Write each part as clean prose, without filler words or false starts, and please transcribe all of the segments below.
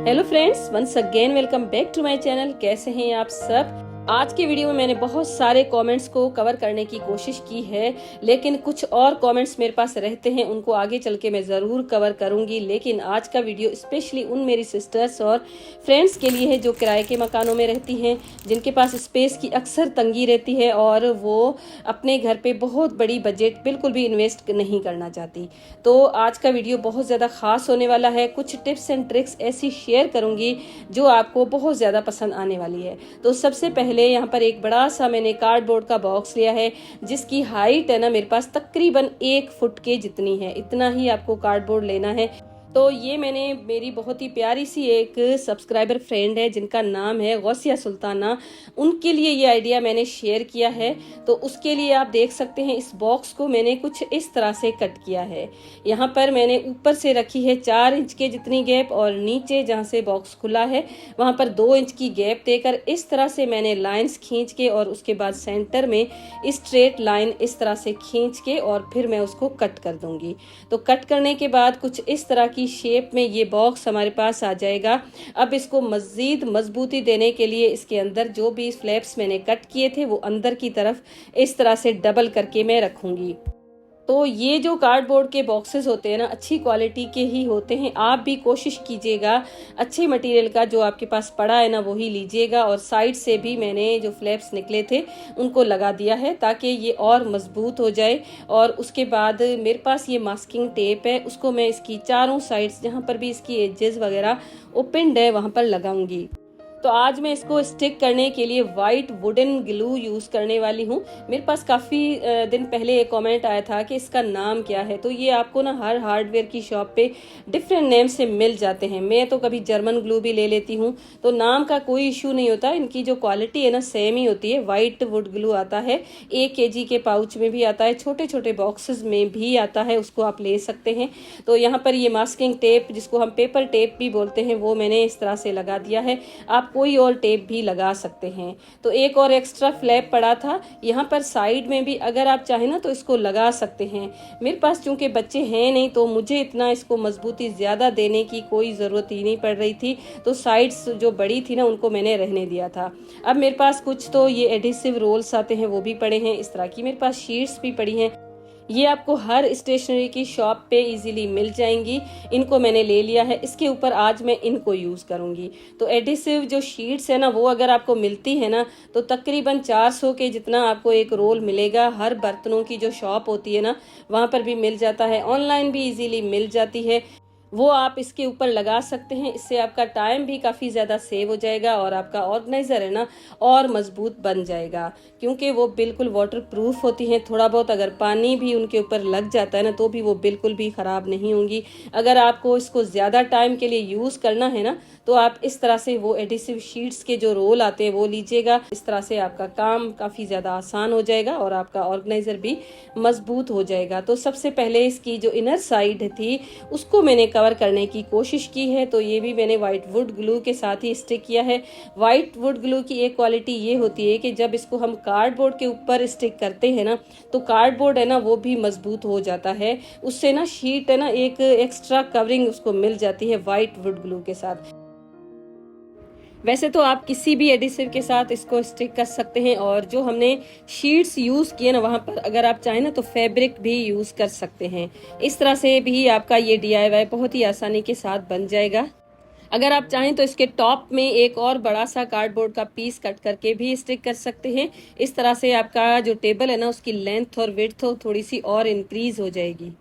Hello friends, once again welcome back to my channel. कैसे हैं आप सब। आज के वीडियो में मैंने बहुत सारे कमेंट्स को कवर करने की कोशिश की है, लेकिन कुछ और कमेंट्स मेरे पास रहते हैं, उनको आगे चल के मैं ज़रूर कवर करूंगी। लेकिन आज का वीडियो स्पेशली उन मेरी सिस्टर्स और फ्रेंड्स के लिए है जो किराए के मकानों में रहती हैं, जिनके पास स्पेस की अक्सर तंगी रहती है और वो अपने घर पे बहुत बड़ी बजट बिल्कुल भी इन्वेस्ट नहीं करना चाहती। तो आज का वीडियो बहुत ज़्यादा खास होने वाला है। कुछ टिप्स एंड ट्रिक्स ऐसी शेयर करूंगी जो आपको बहुत ज़्यादा पसंद आने वाली है। तो सबसे पहले यहाँ पर एक बड़ा सा मैंने कार्डबोर्ड का बॉक्स लिया है, जिसकी हाइट है ना मेरे पास तकरीबन 1 फुट के जितनी है। इतना ही आपको कार्डबोर्ड लेना है। तो ये मैंने मेरी बहुत ही प्यारी सी एक सब्सक्राइबर फ्रेंड है जिनका नाम है गौसिया सुल्ताना, उनके लिए ये आइडिया मैंने शेयर किया है। तो उसके लिए आप देख सकते हैं इस बॉक्स को मैंने कुछ इस तरह से कट किया है। यहाँ पर मैंने ऊपर से रखी है 4 इंच के जितनी गैप और नीचे जहाँ से बॉक्स खुला है वहाँ पर 2 इंच की गैप देकर इस तरह से मैंने लाइंस खींच के और उसके बाद सेंटर में स्ट्रेट लाइन इस तरह से खींच के और फिर मैं उसको कट कर दूंगी। तो कट करने के बाद कुछ इस तरह की शेप में ये बॉक्स हमारे पास आ जाएगा। अब इसको मजीद मजबूती देने के लिए इसके अंदर जो भी फ्लैप्स मैंने कट किए थे वो अंदर की तरफ इस तरह से डबल करके मैं रखूंगी। तो ये जो कार्डबोर्ड के बॉक्सेस होते हैं ना, अच्छी क्वालिटी के ही होते हैं। आप भी कोशिश कीजिएगा अच्छे मटेरियल का जो आपके पास पड़ा है ना वही लीजिएगा। और साइड से भी मैंने जो फ्लैप्स निकले थे उनको लगा दिया है ताकि ये और मजबूत हो जाए। और उसके बाद मेरे पास ये मास्किंग टेप है, उसको मैं इसकी चारों साइड्स जहाँ पर भी इसकी एजेस वगैरह ओपनड है वहाँ पर लगाऊंगी। तो आज मैं इसको स्टिक करने के लिए वाइट वुडन ग्लू यूज करने वाली हूँ। मेरे पास काफी दिन पहले एक कमेंट आया था कि इसका नाम क्या है। तो ये आपको ना हर हार्डवेयर की शॉप पे डिफरेंट नेम से मिल जाते हैं। मैं तो कभी जर्मन ग्लू भी ले लेती हूँ, तो नाम का कोई इशू नहीं होता। इनकी जो क्वालिटी है ना सेम ही होती है। वाइट वुड ग्लू आता है, 1 kg के पाउच में भी आता है, छोटे छोटे बॉक्सेस में भी आता है, उसको आप ले सकते हैं। तो यहाँ पर ये मास्किंग टेप जिसको हम पेपर टेप भी बोलते हैं वो मैंने इस तरह से लगा दिया है। आप कोई और टेप भी लगा सकते हैं। तो एक और एक्स्ट्रा फ्लैप पड़ा था यहाँ पर साइड में भी, अगर आप चाहें ना तो इसको लगा सकते हैं। मेरे पास चूंकि बच्चे हैं नहीं तो मुझे इतना इसको मजबूती ज्यादा देने की कोई जरूरत ही नहीं पड़ रही थी, तो साइड्स जो बड़ी थी ना उनको मैंने रहने दिया था। अब मेरे पास कुछ तो ये एडिसिव रोल्स आते हैं वो भी पड़े हैं, इस तरह की मेरे पास शीट्स भी पड़ी हैं। ये आपको हर स्टेशनरी की शॉप पे इजीली मिल जाएंगी। इनको मैंने ले लिया है, इसके ऊपर आज मैं इनको यूज करूंगी। तो एडिसिव जो शीट्स है ना वो अगर आपको मिलती है ना तो तकरीबन 400 के जितना आपको एक रोल मिलेगा। हर बर्तनों की जो शॉप होती है ना वहां पर भी मिल जाता है, ऑनलाइन भी इजीली मिल जाती है। वो आप इसके ऊपर लगा सकते हैं। इससे आपका टाइम भी काफ़ी ज़्यादा सेव हो जाएगा और आपका ऑर्गेनाइजर है ना और मजबूत बन जाएगा, क्योंकि वो बिल्कुल वाटर प्रूफ होती हैं। थोड़ा बहुत अगर पानी भी उनके ऊपर लग जाता है ना तो भी वो बिल्कुल भी ख़राब नहीं होंगी। अगर आपको इसको ज़्यादा टाइम के लिए यूज़ करना है ना तो आप इस तरह से वो एडिसिव शीट्स के जो रोल आते हैं वो लीजिएगा। इस तरह से आपका काम काफ़ी ज़्यादा आसान हो जाएगा और आपका ऑर्गेनाइजर भी मजबूत हो जाएगा। तो सबसे पहले इसकी जो इनर साइड थी उसको मैंने कवर करने की कोशिश की है। तो ये भी मैंने व्हाइट वुड ग्लू के साथ ही स्टिक किया है। व्हाइट वुड ग्लू की एक क्वालिटी ये होती है कि जब इसको हम कार्डबोर्ड के ऊपर स्टिक करते हैं ना तो कार्डबोर्ड है ना वो भी मजबूत हो जाता है। उससे ना शीट है ना एक एक्स्ट्रा कवरिंग उसको मिल जाती है व्हाइट वुड ग्लू के साथ। वैसे तो आप किसी भी एडिसिव के साथ इसको स्टिक कर सकते हैं, और जो हमने शीट्स यूज किए ना वहां पर अगर आप चाहें ना तो फैब्रिक भी यूज कर सकते हैं। इस तरह से भी आपका ये DIY बहुत ही आसानी के साथ बन जाएगा। अगर आप चाहें तो इसके टॉप में एक और बड़ा सा कार्डबोर्ड का पीस कट करके भी स्टिक कर सकते हैं। इस तरह से आपका जो टेबल है ना उसकी लेंथ और विड्थ थोड़ी सी और इंक्रीज हो जाएगी।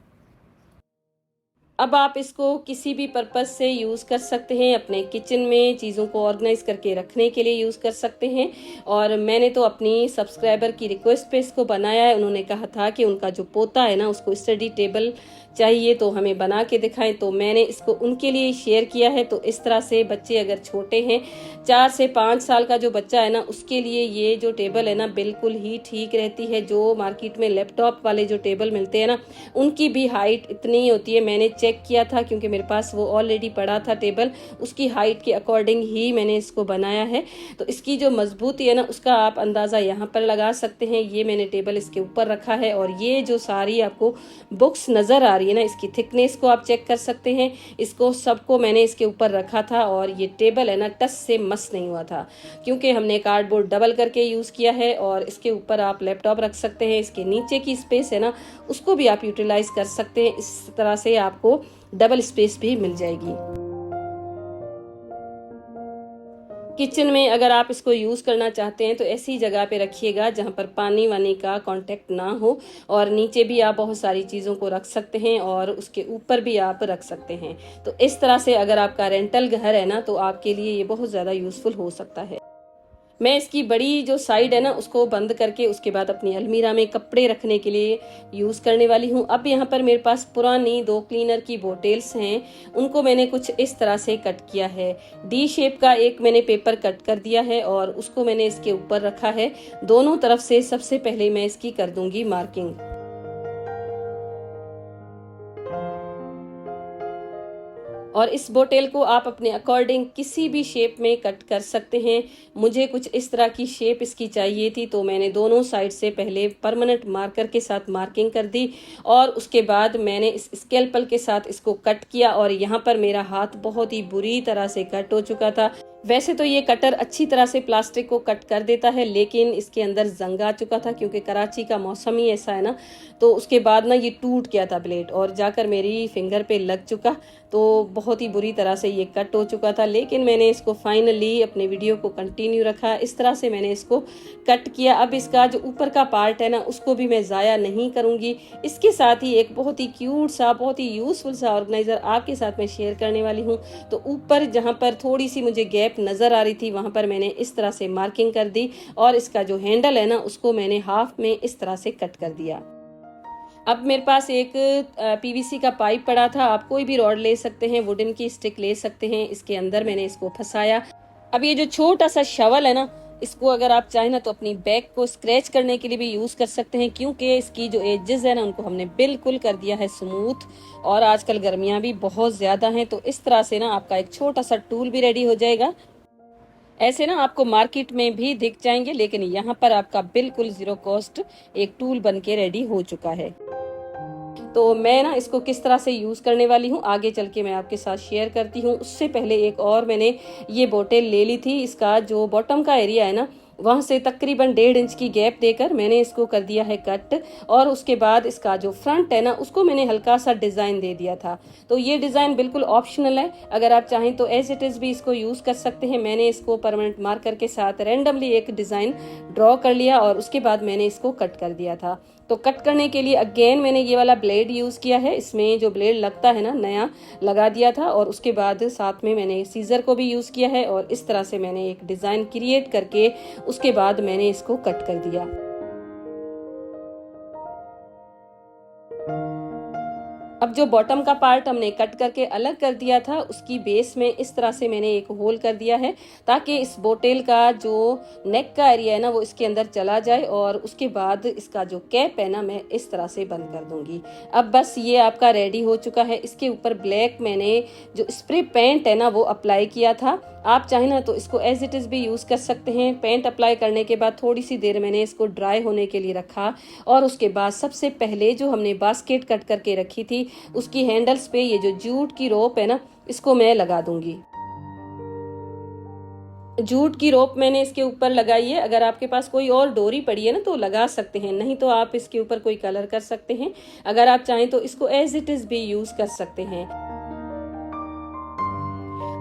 अब आप इसको किसी भी पर्पज से यूज़ कर सकते हैं। अपने किचन में चीज़ों को ऑर्गेनाइज करके रखने के लिए यूज़ कर सकते हैं। और मैंने तो अपनी सब्सक्राइबर की रिक्वेस्ट पे इसको बनाया है। उन्होंने कहा था कि उनका जो पोता है ना उसको स्टडी टेबल चाहिए तो हमें बना के दिखाएं, तो मैंने इसको उनके लिए शेयर किया है। तो इस तरह से बच्चे अगर छोटे हैं, 4 से 5 साल का जो बच्चा है ना उसके लिए ये जो टेबल है ना बिल्कुल ही ठीक रहती है। जो मार्केट में लैपटॉप वाले जो टेबल मिलते हैं ना उनकी भी हाइट इतनी ही होती है। मैंने चेक किया था, क्योंकि मेरे पास वो ऑलरेडी पड़ा था टेबल, उसकी हाइट के अकॉर्डिंग ही मैंने इसको बनाया है। तो इसकी जो मजबूती है ना उसका आप अंदाज़ा यहाँ पर लगा सकते हैं। ये मैंने टेबल इसके ऊपर रखा है और ये जो सारी आपको बुक्स नज़र आ रही है ना, इसकी थिकनेस को आप चेक कर सकते हैं। इसको सबको मैंने इसके ऊपर रखा था और ये टेबल है ना टच से मस नहीं हुआ था, क्योंकि हमने कार्डबोर्ड डबल करके यूज़ किया है। और इसके ऊपर आप लैपटॉप रख सकते हैं। इसके नीचे की स्पेस है ना उसको भी आप यूटिलाइज कर सकते हैं। इस तरह से आपको डबल स्पेस भी मिल जाएगी। किचन में अगर आप इसको यूज़ करना चाहते हैं तो ऐसी जगह पे रखिएगा जहाँ पर पानी वानी का कांटेक्ट ना हो, और नीचे भी आप बहुत सारी चीज़ों को रख सकते हैं और उसके ऊपर भी आप रख सकते हैं। तो इस तरह से अगर आपका रेंटल घर है ना तो आपके लिए ये बहुत ज़्यादा यूज़फुल हो सकता है। मैं इसकी बड़ी जो साइड है ना उसको बंद करके उसके बाद अपनी अलमीरा में कपड़े रखने के लिए यूज़ करने वाली हूँ। अब यहाँ पर मेरे पास पुरानी 2 क्लीनर की बोटेल्स हैं, उनको मैंने कुछ इस तरह से कट किया है। डी शेप का एक मैंने पेपर कट कर दिया है और उसको मैंने इसके ऊपर रखा है। दोनों तरफ से सबसे पहले मैं इसकी कर दूंगी मार्किंग। और इस बोटेल को आप अपने अकॉर्डिंग किसी भी शेप में कट कर सकते हैं। मुझे कुछ इस तरह की शेप इसकी चाहिए थी, तो मैंने दोनों साइड से पहले परमानेंट मार्कर के साथ मार्किंग कर दी और उसके बाद मैंने इस स्केलपल के साथ इसको कट किया। और यहाँ पर मेरा हाथ बहुत ही बुरी तरह से कट हो चुका था। वैसे तो ये कटर अच्छी तरह से प्लास्टिक को कट कर देता है, लेकिन इसके अंदर जंग आ चुका था, क्योंकि कराची का मौसम ही ऐसा है ना। तो उसके बाद ना ये टूट गया था ब्लेड और जाकर मेरी फिंगर पे लग चुका, तो बहुत ही बुरी तरह से ये कट हो चुका था। लेकिन मैंने इसको फाइनली अपने वीडियो को कंटिन्यू रखा, इस तरह से मैंने इसको कट किया। अब इसका जो ऊपर का पार्ट है ना उसको भी मैं ज़ाया नहीं करूँगी। इसके साथ ही एक बहुत ही क्यूट सा, बहुत ही यूज़फुल सा ऑर्गेनाइज़र आपके साथ मैं शेयर करने वाली हूँ। तो ऊपर जहाँ पर थोड़ी सी मुझे गैप नज़र आ रही थी वहाँ पर मैंने इस तरह से मार्किंग कर दी और इसका जो हैंडल है ना उसको मैंने हाफ में इस तरह से कट कर दिया। अब मेरे पास एक पीवीसी का पाइप पड़ा था, आप कोई भी रॉड ले सकते हैं, वुडन की स्टिक ले सकते हैं। इसके अंदर मैंने इसको फंसाया। अब ये जो छोटा सा शवल है ना, इसको अगर आप चाहें ना तो अपनी बैक को स्क्रैच करने के लिए भी यूज़ कर सकते हैं, क्योंकि इसकी जो एजेस है ना उनको हमने बिल्कुल कर दिया है स्मूथ। और आजकल गर्मियाँ भी बहुत ज़्यादा हैं, तो इस तरह से ना आपका एक छोटा सा टूल भी रेडी हो जाएगा। ऐसे ना आपको मार्केट में भी दिख जाएंगे, लेकिन यहाँ पर आपका बिल्कुल ज़ीरो कॉस्ट एक टूल बन के रेडी हो चुका है। तो मैं ना इसको किस तरह से यूज़ करने वाली हूँ आगे चल के मैं आपके साथ शेयर करती हूँ। उससे पहले एक और मैंने ये बोतल ले ली थी। इसका जो बॉटम का एरिया है ना वहाँ से तकरीबन 1.5 इंच की गैप देकर मैंने इसको कर दिया है कट। और उसके बाद इसका जो फ्रंट है ना उसको मैंने हल्का सा डिज़ाइन दे दिया था। तो ये डिज़ाइन बिल्कुल ऑप्शनल है, अगर आप चाहें तो एज इट इज़ भी इसको यूज़ कर सकते हैं। मैंने इसको परमानेंट मार्कर के साथ रैंडमली एक डिज़ाइन ड्रॉ कर लिया और उसके बाद मैंने इसको कट कर दिया था। तो कट करने के लिए अगेन मैंने ये वाला ब्लेड यूज़ किया है। इसमें जो ब्लेड लगता है ना नया लगा दिया था और उसके बाद साथ में मैंने सीजर को भी यूज़ किया है और इस तरह से मैंने एक डिज़ाइन क्रिएट करके उसके बाद मैंने इसको कट कर दिया। अब जो बॉटम का पार्ट हमने कट करके अलग कर दिया था उसकी बेस में इस तरह से मैंने एक होल कर दिया है, ताकि इस बोटेल का जो नेक का एरिया है ना वो इसके अंदर चला जाए। और उसके बाद इसका जो कैप है ना मैं इस तरह से बंद कर दूंगी। अब बस ये आपका रेडी हो चुका है। इसके ऊपर ब्लैक मैंने जो स्प्रे पेंट है ना वो अप्लाई किया था। आप चाहें ना तो इसको एज इट इज़ भी यूज़ कर सकते हैं। पेंट अप्लाई करने के बाद थोड़ी सी देर मैंने इसको ड्राई होने के लिए रखा और उसके बाद सबसे पहले जो हमने बास्केट कट करके रखी थी उसकी हैंडल्स पे ये जो जूट की रोप है ना इसको मैं लगा दूंगी। जूट की रोप मैंने इसके ऊपर लगाई है। अगर आपके पास कोई और डोरी पड़ी है ना तो लगा सकते हैं, नहीं तो आप इसके ऊपर कोई कलर कर सकते हैं। अगर आप चाहें तो इसको एज इट इज़ भी यूज़ कर सकते हैं।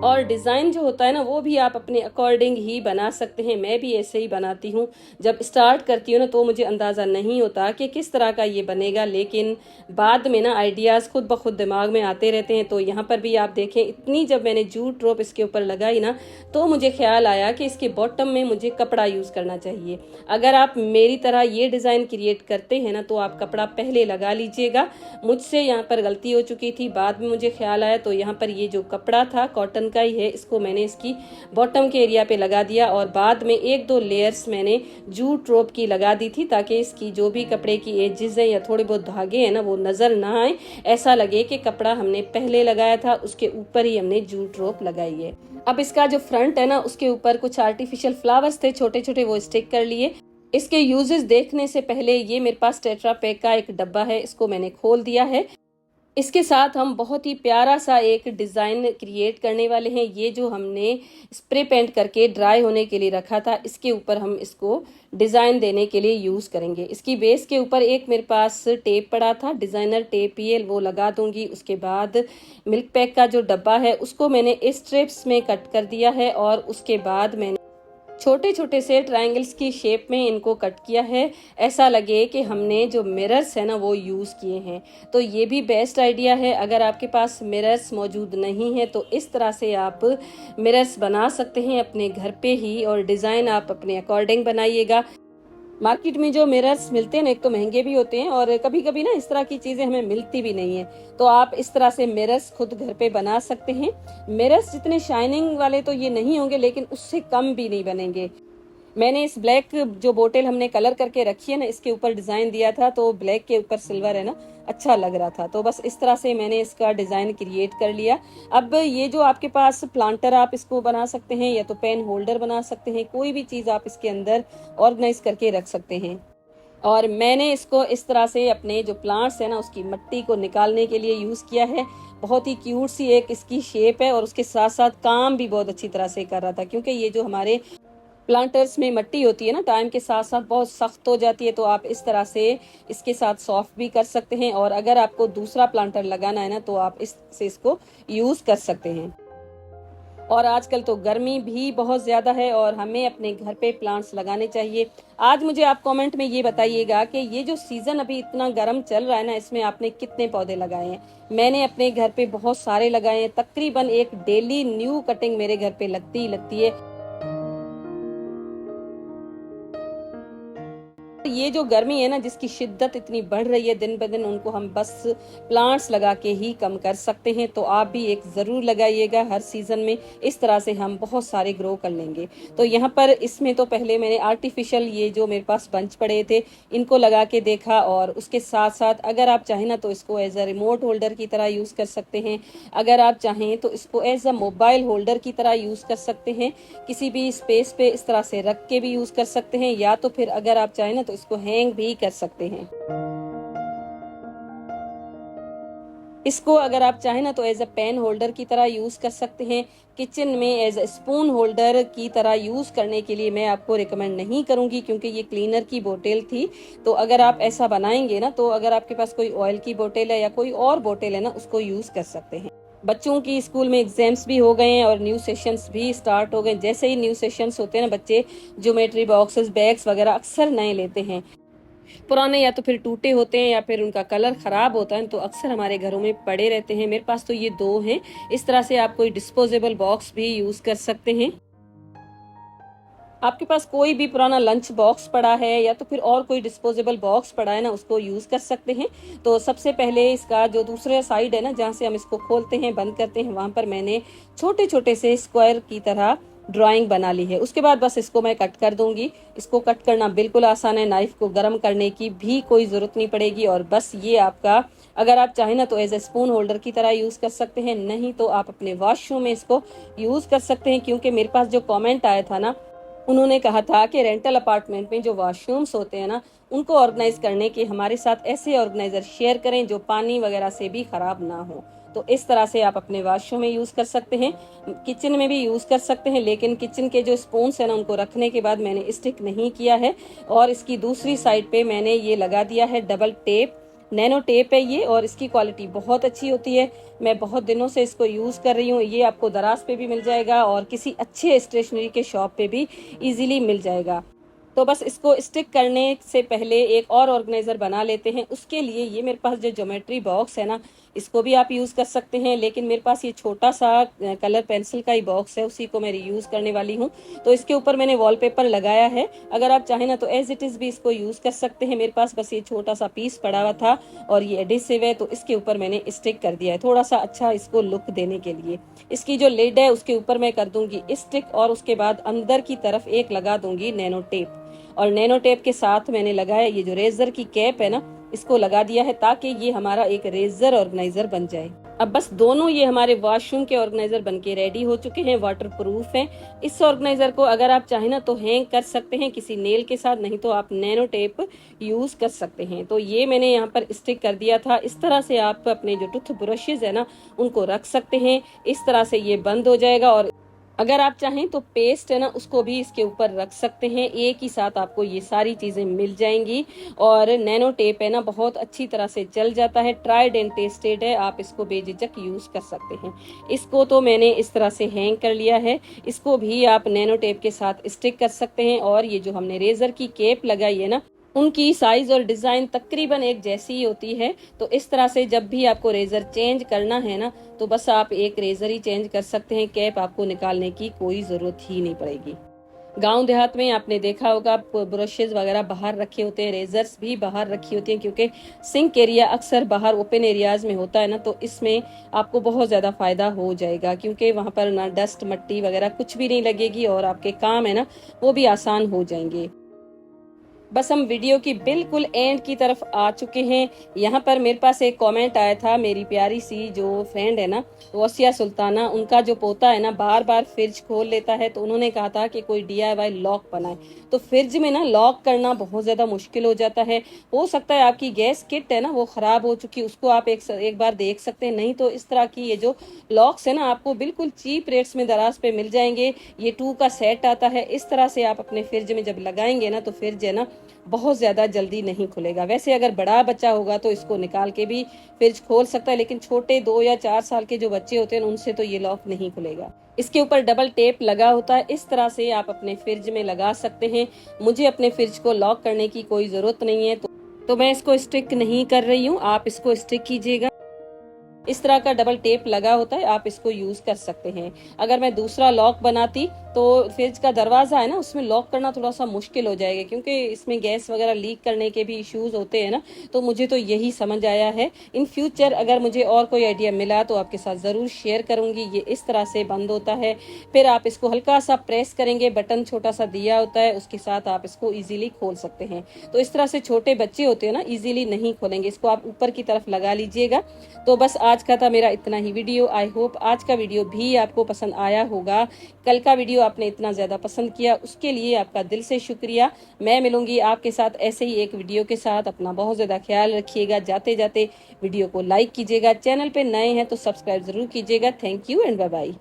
और डिज़ाइन जो होता है ना वो भी आप अपने अकॉर्डिंग ही बना सकते हैं। मैं भी ऐसे ही बनाती हूँ। जब स्टार्ट करती हूँ ना तो मुझे अंदाज़ा नहीं होता कि किस तरह का ये बनेगा, लेकिन बाद में ना आइडियाज़ खुद ब खुद दिमाग में आते रहते हैं। तो यहाँ पर भी आप देखें, इतनी जब मैंने जूट रोप इसके ऊपर लगाई ना तो मुझे ख्याल आया कि इसके बॉटम में मुझे कपड़ा यूज़ करना चाहिए। अगर आप मेरी तरह ये डिज़ाइन क्रिएट करते हैं ना तो आप कपड़ा पहले लगा लीजिएगा। मुझसे यहाँ पर गलती हो चुकी थी, बाद में मुझे ख्याल आया। तो यहाँ पर ये जो कपड़ा था कॉटन चिपकाई है इसको मैंने इसकी बॉटम के एरिया पे लगा दिया और बाद में 1-2 लेयर्स मैंने जूट रोप की लगा दी थी, ताकि इसकी जो भी कपड़े की एजेस है या थोड़े बहुत धागे हैं ना वो नजर ना आए, ऐसा लगे कि कपड़ा हमने पहले लगाया था उसके ऊपर ही हमने जूट रोप लगाई है। अब इसका जो फ्रंट है ना उसके ऊपर कुछ आर्टिफिशियल फ्लावर्स थे छोटे छोटे, वो स्टिक कर लिए। इसके यूजेस देखने से पहले ये मेरे पास टेट्रा पैक का एक डब्बा है, इसको मैंने खोल दिया है। इसके साथ हम बहुत ही प्यारा सा एक डिज़ाइन क्रिएट करने वाले हैं। ये जो हमने स्प्रे पेंट करके ड्राई होने के लिए रखा था, इसके ऊपर हम इसको डिज़ाइन देने के लिए यूज़ करेंगे। इसकी बेस के ऊपर एक मेरे पास टेप पड़ा था, डिज़ाइनर टेप ही है, वो लगा दूंगी। उसके बाद मिल्क पैक का जो डब्बा है उसको मैंने इस स्ट्रिप्स में कट कर दिया है और उसके बाद मैंने छोटे छोटे से ट्रायंगल्स की शेप में इनको कट किया है, ऐसा लगे कि हमने जो मिरर्स है ना वो यूज़ किए हैं। तो ये भी बेस्ट आइडिया है। अगर आपके पास मिरर्स मौजूद नहीं है तो इस तरह से आप मिरर्स बना सकते हैं अपने घर पे ही, और डिज़ाइन आप अपने अकॉर्डिंग बनाइएगा। मार्केट में जो मिरर्स मिलते हैं ना, एक तो महंगे भी होते हैं और कभी कभी ना इस तरह की चीजें हमें मिलती भी नहीं है, तो आप इस तरह से मिरर्स खुद घर पे बना सकते हैं। मिरर्स जितने शाइनिंग वाले तो ये नहीं होंगे, लेकिन उससे कम भी नहीं बनेंगे। मैंने इस ब्लैक जो बोतल हमने कलर करके रखी है ना, इसके ऊपर डिजाइन दिया था, तो ब्लैक के ऊपर सिल्वर है ना, अच्छा लग रहा था, तो बस इस तरह से मैंने इसका डिजाइन क्रिएट कर लिया। अब ये जो आपके पास प्लांटर, आप इसको बना सकते हैं या तो पेन होल्डर बना सकते हैं, कोई भी चीज आप इसके अंदर ऑर्गेनाइज करके रख सकते हैं। और मैंने इसको इस तरह से अपने जो प्लांट्स है ना उसकी मिट्टी को निकालने के लिए यूज किया है। बहुत ही क्यूट सी एक इसकी शेप है और उसके साथ साथ काम भी बहुत अच्छी तरह से कर रहा था, क्योंकि ये जो हमारे प्लांटर्स में मिट्टी होती है ना, टाइम के साथ साथ बहुत सख्त हो जाती है, तो आप इस तरह से इसके साथ सॉफ्ट भी कर सकते हैं। और अगर आपको दूसरा प्लांटर लगाना है ना तो आप इससे इसको यूज कर सकते हैं। और आजकल तो गर्मी भी बहुत ज्यादा है और हमें अपने घर पे प्लांट्स लगाने चाहिए। आज मुझे आप कमेंट में ये बताइएगा कि ये जो सीजन अभी इतना गर्म चल रहा है ना, इसमें आपने कितने पौधे लगाए हैं। मैंने अपने घर पे बहुत सारे लगाए हैं, तकरीबन एक डेली न्यू कटिंग मेरे घर पे लगती है। ये जो गर्मी है ना, जिसकी शिद्दत इतनी बढ़ रही है दिन ब दिन, उनको हम बस प्लांट्स लगा के ही कम कर सकते हैं। तो आप भी एक जरूर लगाइएगा हर सीजन में, इस तरह से हम बहुत सारे ग्रो कर लेंगे। तो यहाँ पर इसमें तो पहले मैंने आर्टिफिशियल ये जो मेरे पास बंच पड़े थे इनको लगा के देखा, और उसके साथ साथ अगर आप चाहें ना तो इसको एज अ रिमोट होल्डर की तरह यूज कर सकते हैं। अगर आप चाहें तो इसको एज अ मोबाइल होल्डर की तरह यूज कर सकते हैं, किसी भी स्पेस पे इस तरह से रख के भी यूज कर सकते हैं, या तो फिर अगर आप चाहें ना तो इसको हैंग भी कर सकते हैं। इसको अगर आप चाहें ना तो एज अ पेन होल्डर की तरह यूज कर सकते हैं। किचन में एज अ स्पून होल्डर की तरह यूज करने के लिए मैं आपको रिकमेंड नहीं करूंगी, क्योंकि ये क्लीनर की बोतल थी। तो अगर आप ऐसा बनाएंगे ना, तो अगर आपके पास कोई ऑयल की बोतल है या कोई और बोतल है ना, उसको यूज कर सकते हैं। बच्चों की स्कूल में एग्जाम्स भी हो गए हैं और न्यू सेशंस भी स्टार्ट हो गए। जैसे ही न्यू सेशंस होते हैं ना, बच्चे ज्योमेट्री बॉक्सेस, बैग्स वगैरह अक्सर नए लेते हैं। पुराने या तो फिर टूटे होते हैं या फिर उनका कलर खराब होता है, तो अक्सर हमारे घरों में पड़े रहते हैं। मेरे पास तो ये 2 हैं। इस तरह से आप कोई डिस्पोजेबल बॉक्स भी यूज कर सकते हैं। आपके पास कोई भी पुराना लंच बॉक्स पड़ा है या तो फिर और कोई डिस्पोजेबल बॉक्स पड़ा है ना, उसको यूज कर सकते हैं। तो सबसे पहले इसका जो दूसरा साइड है ना, जहाँ से हम इसको खोलते हैं बंद करते हैं, वहां पर मैंने छोटे छोटे से स्क्वायर की तरह ड्राइंग बना ली है। उसके बाद बस इसको मैं कट कर दूंगी। इसको कट करना बिल्कुल आसान है, नाइफ को गर्म करने की भी कोई जरूरत नहीं पड़ेगी। और बस ये आपका, अगर आप चाहें ना तो एज ए स्पून होल्डर की तरह यूज कर सकते हैं, नहीं तो आप अपने वॉशरूम में इसको यूज कर सकते हैं। क्योंकि मेरे पास जो कमेंट आया था ना, उन्होंने कहा था कि रेंटल अपार्टमेंट में जो वॉशरूम्स होते हैं ना, उनको ऑर्गेनाइज करने के हमारे साथ ऐसे ऑर्गेनाइजर शेयर करें जो पानी वगैरह से भी खराब ना हो। तो इस तरह से आप अपने वॉशरूम में यूज कर सकते हैं, किचन में भी यूज कर सकते हैं। लेकिन किचन के जो स्पून्स है ना, उनको रखने के बाद मैंने स्टिक नहीं किया है। और इसकी दूसरी साइड पे मैंने ये लगा दिया है डबल टेप, नैनो टेप है ये, और इसकी क्वालिटी बहुत अच्छी होती है। मैं बहुत दिनों से इसको यूज कर रही हूँ। ये आपको दराज पे भी मिल जाएगा और किसी अच्छे स्टेशनरी के शॉप पे भी इजीली मिल जाएगा। तो बस इसको स्टिक करने से पहले एक और ऑर्गेनाइजर बना लेते हैं। उसके लिए ये मेरे पास जो ज्योमेट्री बॉक्स है ना, इसको भी आप यूज कर सकते हैं। लेकिन मेरे पास ये छोटा सा कलर पेंसिल का ही बॉक्स है, उसी को मैं यूज करने वाली हूँ। तो इसके ऊपर मैंने वॉलपेपर लगाया है। अगर आप चाहें ना तो एज इट इज भी इसको यूज कर सकते हैं। मेरे पास बस ये छोटा सा पीस पड़ा हुआ था और ये एडिसिव है, तो इसके ऊपर मैंने स्टिक कर दिया है थोड़ा सा अच्छा इसको लुक देने के लिए। इसकी जो लिड है उसके ऊपर मैं कर दूंगी स्टिक और उसके बाद अंदर की तरफ एक लगा दूंगी नैनो टेप। और नैनो टेप के साथ मैंने लगाया ये जो रेजर की कैप है ना, इसको लगा दिया है ताकि ये हमारा एक रेजर ऑर्गेनाइजर बन जाए। अब बस दोनों ये हमारे वॉशरूम के ऑर्गेनाइजर बनके रेडी हो चुके हैं, वाटर प्रूफ हैं। इस ऑर्गेनाइजर को अगर आप चाहें ना तो हैंग कर सकते हैं किसी नेल के साथ, नहीं तो आप नैनो टेप यूज कर सकते हैं। तो ये मैंने यहाँ पर स्टिक कर दिया था। इस तरह से आप अपने जो टूथ ब्रशेज है ना उनको रख सकते हैं, इस तरह से ये बंद हो जाएगा। और अगर आप चाहें तो पेस्ट है ना उसको भी इसके ऊपर रख सकते हैं, एक ही साथ आपको ये सारी चीजें मिल जाएंगी। और नैनो टेप है ना बहुत अच्छी तरह से चल जाता है, ट्राइड एंड टेस्टेड है, आप इसको बेझिझक यूज कर सकते हैं। इसको तो मैंने इस तरह से हैंग कर लिया है, इसको भी आप नैनो टेप के साथ स्टिक कर सकते हैं। और ये जो हमने रेजर की कैप लगाई है ना, उनकी साइज और डिजाइन तकरीबन एक जैसी ही होती है। तो इस तरह से जब भी आपको रेजर चेंज करना है ना तो बस आप एक रेजर ही चेंज कर सकते हैं, कैप आपको निकालने की कोई जरूरत ही नहीं पड़ेगी। गांव देहात में आपने देखा होगा ब्रशेज वगैरह बाहर रखे होते हैं, रेजर्स भी बाहर रखी होती हैं, क्योंकि सिंक एरिया अक्सर बाहर ओपन एरियाज में होता है ना, तो इसमें आपको बहुत ज्यादा फायदा हो जाएगा, क्योंकि वहां पर ना डस्ट मट्टी वगैरह कुछ भी नहीं लगेगी और आपके काम है ना वो भी आसान हो जाएंगे। बस हम वीडियो की बिल्कुल एंड की तरफ आ चुके हैं। यहाँ पर मेरे पास एक कमेंट आया था, मेरी प्यारी सी जो फ्रेंड है ना वसिया सुल्ताना, उनका जो पोता है ना बार बार फ्रिज खोल लेता है, तो उन्होंने कहा था कि कोई DIY लॉक बनाए। तो फ्रिज में ना लॉक करना बहुत ज्यादा मुश्किल हो जाता है। हो सकता है आपकी गैस किट है ना वो खराब हो चुकी, उसको आप एक बार देख सकते हैं, नहीं तो इस तरह की ये जो लॉक्स है ना आपको बिल्कुल चीप रेट्स में दराज पे मिल जाएंगे। ये 2 का सेट आता है, इस तरह से आप अपने फ्रिज में जब लगाएंगे ना तो फ्रिज है ना बहुत ज्यादा जल्दी नहीं खुलेगा। वैसे अगर बड़ा बच्चा होगा तो इसको निकाल के भी फ्रिज खोल सकता है, लेकिन छोटे 2 या 4 साल के जो बच्चे होते हैं उनसे तो ये लॉक नहीं खुलेगा। इसके ऊपर डबल टेप लगा होता है, इस तरह से आप अपने फ्रिज में लगा सकते हैं। मुझे अपने फ्रिज को लॉक करने की कोई जरूरत नहीं है, तो मैं इसको स्टिक नहीं कर रही हूँ, आप इसको स्टिक कीजिएगा। इस तरह का डबल टेप लगा होता है, आप इसको यूज कर सकते हैं। अगर मैं दूसरा लॉक बनाती तो फ्रिज का दरवाजा है ना उसमें लॉक करना थोड़ा सा मुश्किल हो जाएगा, क्योंकि इसमें गैस वगैरह लीक करने के भी इश्यूज होते हैं ना। तो मुझे तो यही समझ आया है। इन फ्यूचर अगर मुझे और कोई आइडिया मिला तो आपके साथ जरूर शेयर करूंगी। ये इस तरह से बंद होता है, फिर आप इसको हल्का सा प्रेस करेंगे, बटन छोटा सा दिया होता है, उसके साथ आप इसको इजीली खोल सकते हैं। तो इस तरह से छोटे बच्चे होते हैं ना इजीली नहीं खोलेंगे, इसको आप ऊपर की तरफ लगा लीजिएगा। तो बस आज का था मेरा इतना ही वीडियो। आई होप आज का वीडियो भी आपको पसंद आया होगा। कल का वीडियो आपने इतना ज्यादा पसंद किया उसके लिए आपका दिल से शुक्रिया। मैं मिलूंगी आपके साथ ऐसे ही एक वीडियो के साथ। अपना बहुत ज्यादा ख्याल रखिएगा। जाते जाते वीडियो को लाइक कीजिएगा, चैनल पे नए हैं तो सब्सक्राइब जरूर कीजिएगा। Thank you and bye bye.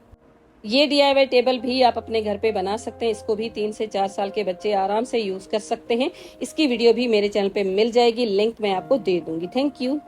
ये DIY टेबल भी आप अपने घर पे बना सकते हैं, इसको भी 3 से 4 साल के बच्चे आराम से यूज कर सकते हैं। इसकी वीडियो भी मेरे चैनल पे मिल जाएगी, लिंक मैं आपको दे दूंगी। Thank you.